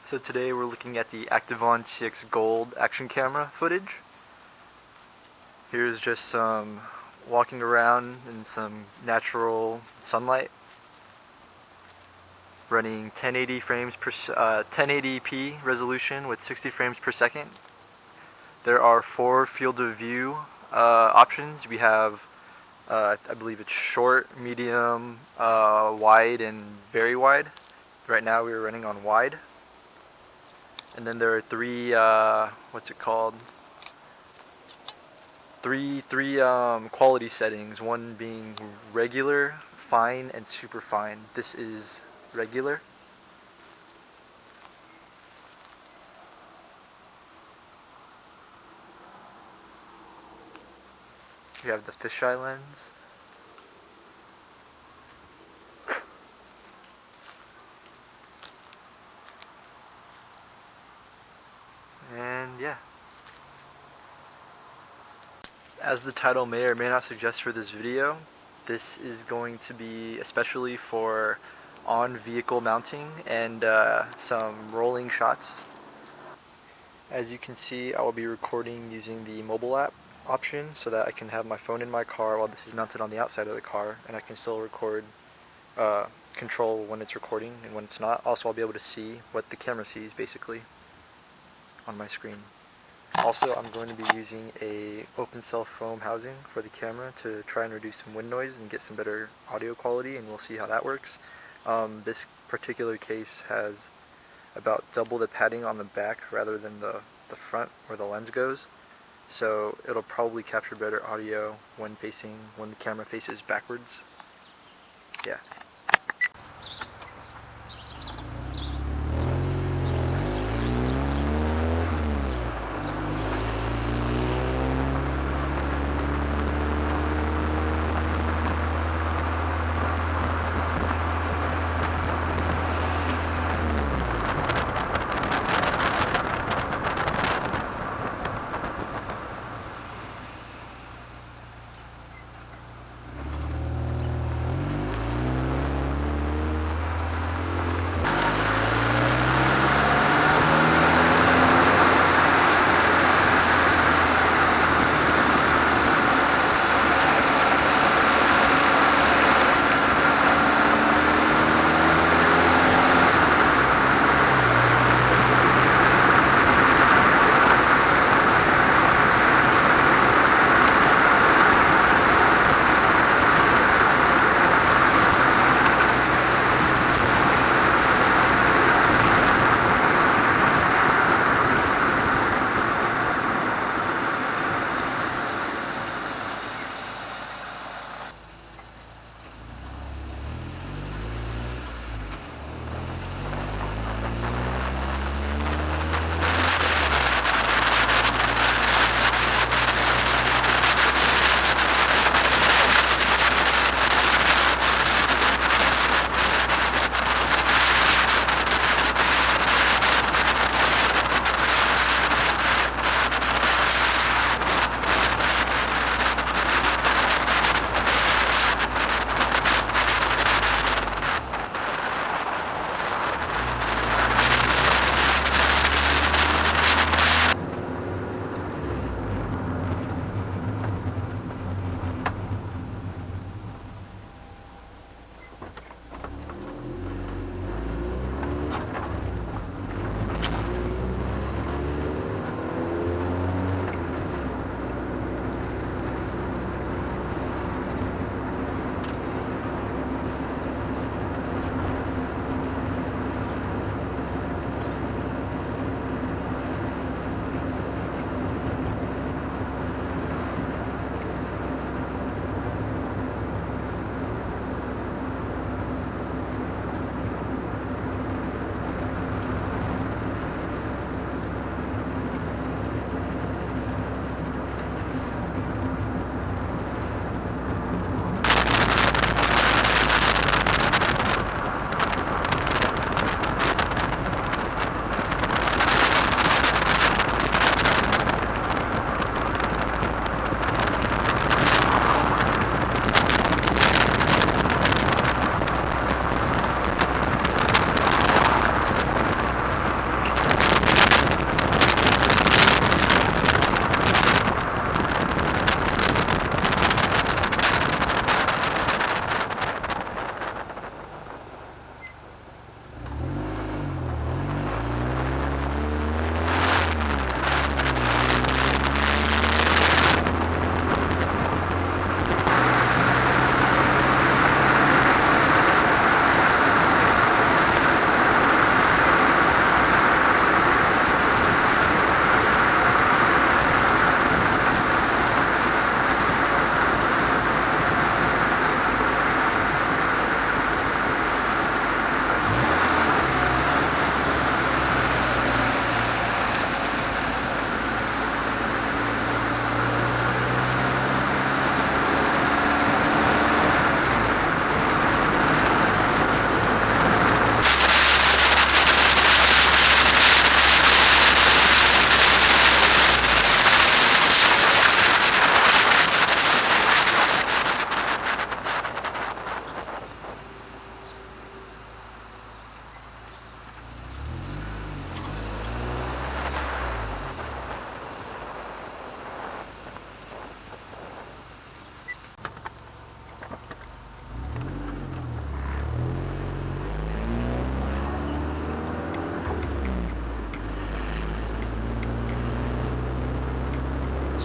So today we're looking at the Activeon CX Gold action camera footage. Here's just some walking around in some natural sunlight, running 1080p resolution with 60 frames per second. There are 4 field of view options. We have, I believe it's short, medium, wide, and very wide. Right now we're running on wide. And then there are three quality settings, one being regular, fine, and superfine. This is regular. We have the fisheye lens. And yeah. As the title may or may not suggest for this video, this is going to be especially for on-vehicle mounting and some rolling shots. As you can see, I will be recording using the mobile app option so that I can have my phone in my car while this is mounted on the outside of the car, and I can still record, control when it's recording and when it's not. Also, I'll be able to see what the camera sees basically on my screen. Also, I'm going to be using a open cell foam housing for the camera to try and reduce some wind noise and get some better audio quality, and we'll see how that works. This particular case has about double the padding on the back rather than the front where the lens goes, so it'll probably capture better audio when the camera faces backwards. Yeah.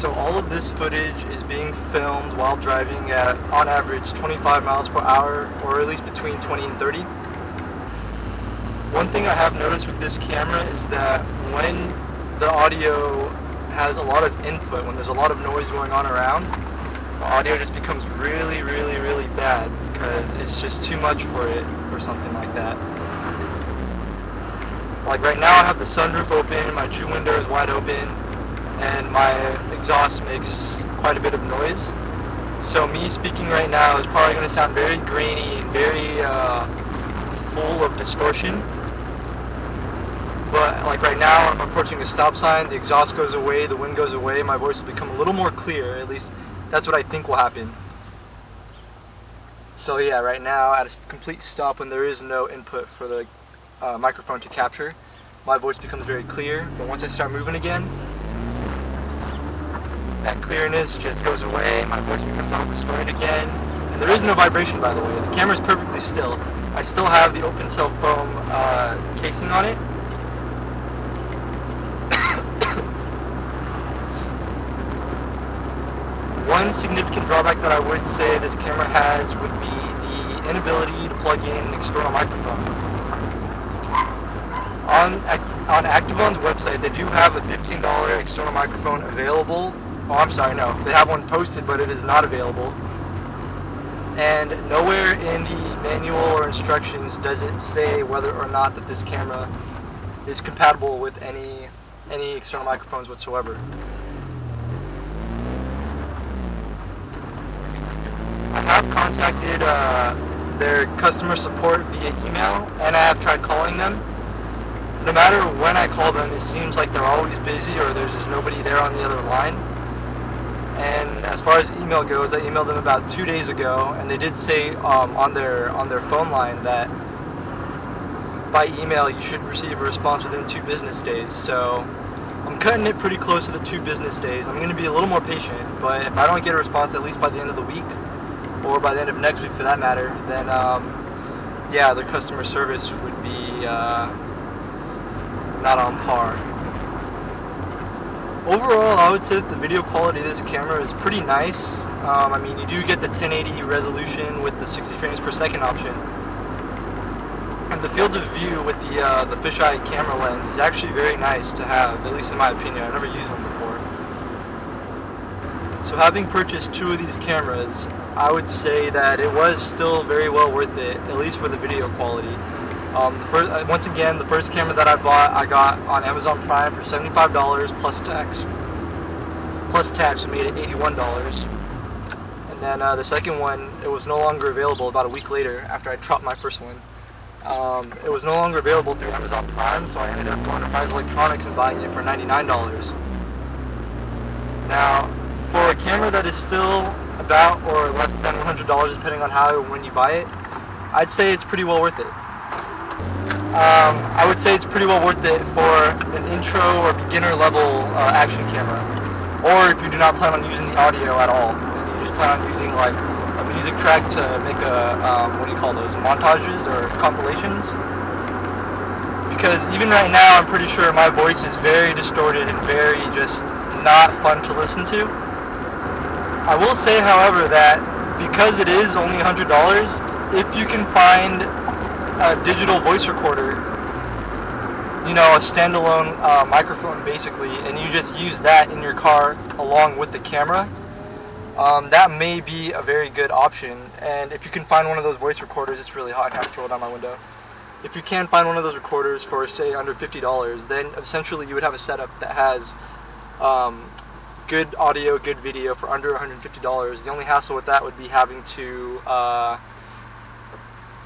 So all of this footage is being filmed while driving at, on average, 25 miles per hour, or at least between 20 and 30. One thing I have noticed with this camera is that when the audio has a lot of input, when there's a lot of noise going on around, the audio just becomes really, really, really bad because it's just too much for it or something like that. Like right now I have the sunroof open, my true window is wide open, and my exhaust makes quite a bit of noise. So me speaking right now is probably going to sound very grainy and very full of distortion. But like right now I'm approaching a stop sign, the exhaust goes away, the wind goes away, my voice will become a little more clear, at least that's what I think will happen. So yeah, right now at a complete stop when there is no input for the microphone to capture, my voice becomes very clear, but once I start moving again, that clearness just goes away, my voice becomes all distorted again, and there is no vibration, by the way. The camera is perfectly still. I still have the open cell foam casing on it. One significant drawback that I would say this camera has would be the inability to plug in an external microphone. On Activeon's website, they do have a $15 external microphone available. Oh, I'm sorry, no. They have one posted, but it is not available. And nowhere in the manual or instructions does it say whether or not that this camera is compatible with any external microphones whatsoever. I have contacted their customer support via email, and I have tried calling them. No matter when I call them, it seems like they're always busy or there's just nobody there on the other line. And as far as email goes, I emailed them about 2 days ago, and they did say on their phone line that by email you should receive a response within 2 business days. So I'm cutting it pretty close to the 2 business days. I'm going to be a little more patient, but if I don't get a response at least by the end of the week, or by the end of next week for that matter, then yeah, their customer service would be not on par. Overall, I would say that the video quality of this camera is pretty nice. I mean, you do get the 1080 resolution with the 60 frames per second option. And the field of view with the fisheye camera lens is actually very nice to have, at least in my opinion. I've never used one before. So having purchased 2 of these cameras, I would say that it was still very well worth it, at least for the video quality. Once again, the first camera that I bought, I got on Amazon Prime for $75 plus tax. Plus tax made it $81. And then the second one, it was no longer available about a week later after I dropped my first one. It was no longer available through Amazon Prime, so I ended up going to Fry's Electronics and buying it for $99. Now, for a camera that is still about or less than $100, depending on how and when you buy it, I'd say it's pretty well worth it. I would say it's pretty well worth it for an intro or beginner level action camera, or if you do not plan on using the audio at all, and you just plan on using like a music track to make a what do you call those, montages or compilations. Because even right now, I'm pretty sure my voice is very distorted and very just not fun to listen to. I will say, however, that because it is only $100, if you can find a digital voice recorder, you know, a standalone microphone basically, and you just use that in your car along with the camera, that may be a very good option. And if you can find one of those voice recorders, it's really hot, I have to roll down my window. If you can find one of those recorders for, say, under $50, then essentially you would have a setup that has good audio, good video for under $150. The only hassle with that would be having to,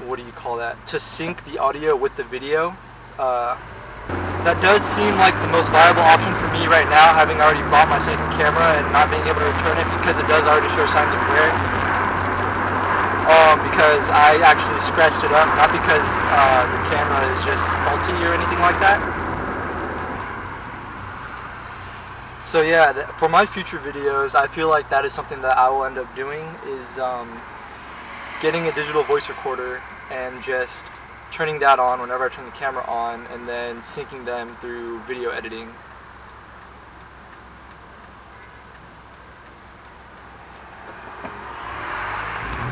what do you call that? To sync the audio with the video. That does seem like the most viable option for me right now, having already bought my second camera and not being able to return it because it does already show signs of wear. Because I actually scratched it up, not because the camera is just faulty or anything like that. So yeah, for my future videos, I feel like that is something that I will end up doing, is getting a digital voice recorder and just turning that on whenever I turn the camera on, and then syncing them through video editing.